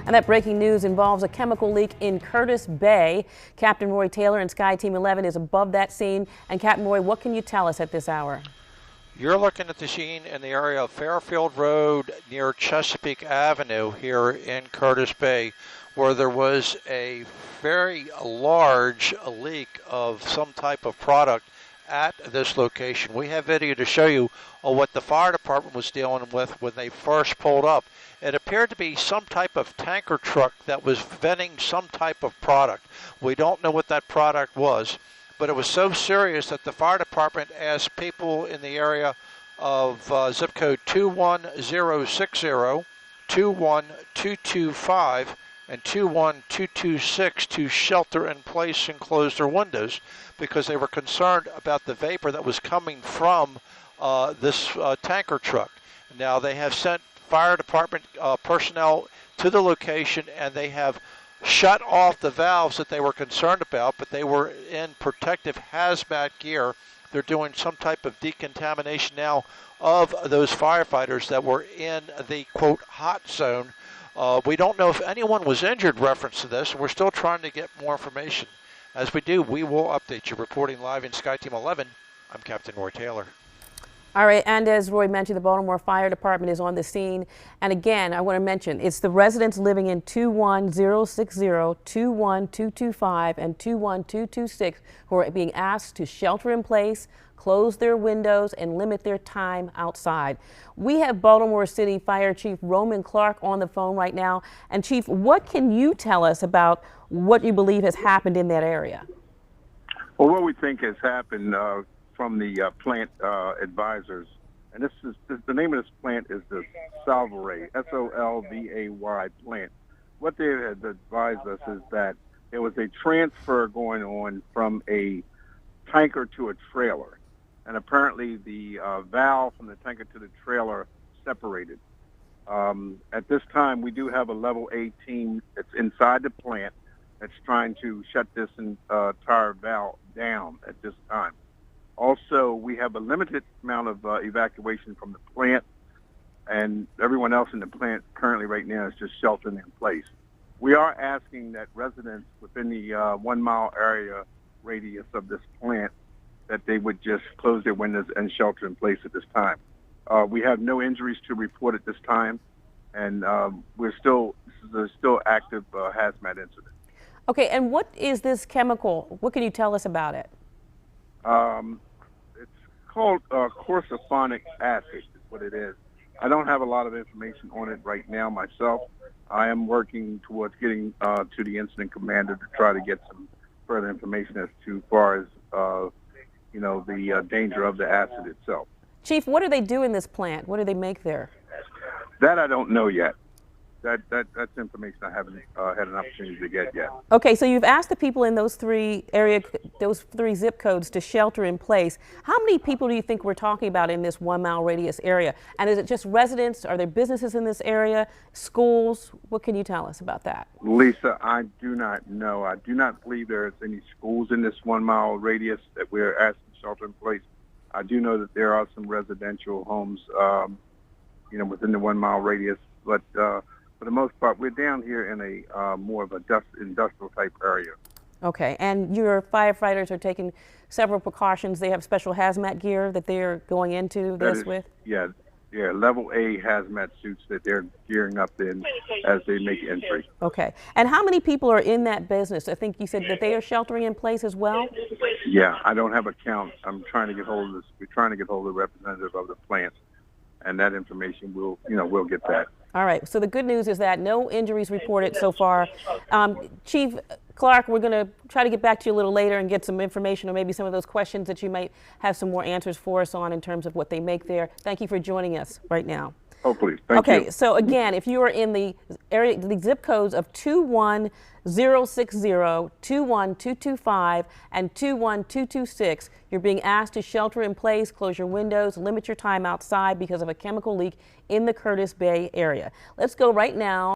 And that breaking news involves a chemical leak in Curtis Bay. Captain Roy Taylor and Sky Team 11 is above that scene. And Captain Roy, what can you tell us at this hour? You're looking at the scene in the area of Fairfield Road near Chesapeake Avenue here in Curtis Bay, where there was a very large leak of some type of product at this location. We have video to show you what the fire department was dealing with when they first pulled up. It appeared to be some type of tanker truck that was venting some type of product. We don't know what that product was, but it was so serious that the fire department asked people in the area of zip code 21060, 21225, and 21226 to shelter in place and close their windows because they were concerned about the vapor that was coming from this tanker truck. Now they have sent fire department personnel to the location, and they have shut off the valves that they were concerned about, but they were in protective hazmat gear. They're doing some type of decontamination now of those firefighters that were in the, quote, hot zone. We don't know if anyone was injured reference to this, and we're still trying to get more information. As we do, we will update you. Reporting live in Sky Team 11, I'm Captain Roy Taylor. All right, and as Roy mentioned, the Baltimore Fire Department is on the scene. And again, I want to mention, it's the residents living in 21060, 21225, and 21226 who are being asked to shelter in place, close their windows, and limit their time outside. We have Baltimore City Fire Chief Roman Clark on the phone right now. And Chief, what can you tell us about what you believe has happened in that area? Well, what we think has happened from the plant advisors, and this is the name of this plant is the Solvay, S-O-L-V-A-Y plant. What they had advised us is that there was a transfer going on from a tanker to a trailer, and apparently the valve from the tanker to the trailer separated. At this time, we do have a level A team that's inside the plant that's trying to shut this entire valve down at this time. Also, we have a limited amount of evacuation from the plant, and everyone else in the plant currently right now is just sheltering in place. We are asking that residents within the 1 mile area radius of this plant that they would just close their windows and shelter in place at this time. We have no injuries to report at this time, and this is a still active hazmat incident. Okay, and what is this chemical? What can you tell us about it? It's called corsophonic acid is what it is. I don't have a lot of information on it right now myself. I am working towards getting to the incident commander to try to get some further information as to far as the danger of the acid itself. Chief, what do they do in this plant? What do they make there? That I don't know yet. That's information I haven't had an opportunity to get yet. Okay, so you've asked the people in those three zip codes to shelter in place. How many people do you think we're talking about in this 1 mile radius area? And is it just residents? Are there businesses in this area? Schools? What can you tell us about that? Lisa, I do not know. I do not believe there is any schools in this 1 mile radius that we're asking to shelter in place. I do know that there are some residential homes, within the 1 mile radius, but for the most part, we're down here in a more of a industrial type area. Okay, and your firefighters are taking several precautions. They have special hazmat gear that they're going into this with? Yeah, level A hazmat suits that they're gearing up in as they make entry. Okay, and how many people are in that business? I think you said that they are sheltering in place as well? Yeah, I don't have a count. I'm trying to get hold of this. We're trying to get hold of the representative of the plant, and that information we'll get that. All right, so the good news is that no injuries reported so far. Chief Clark, we're going to try to get back to you a little later and get some information or maybe some of those questions that you might have some more answers for us on in terms of what they make there. Thank you for joining us right now. Oh, please. Thank you. Okay, so again, if you are in the area, the zip codes of 21060, 21225, and 21226, you're being asked to shelter in place, close your windows, limit your time outside because of a chemical leak in the Curtis Bay area. Let's go right now.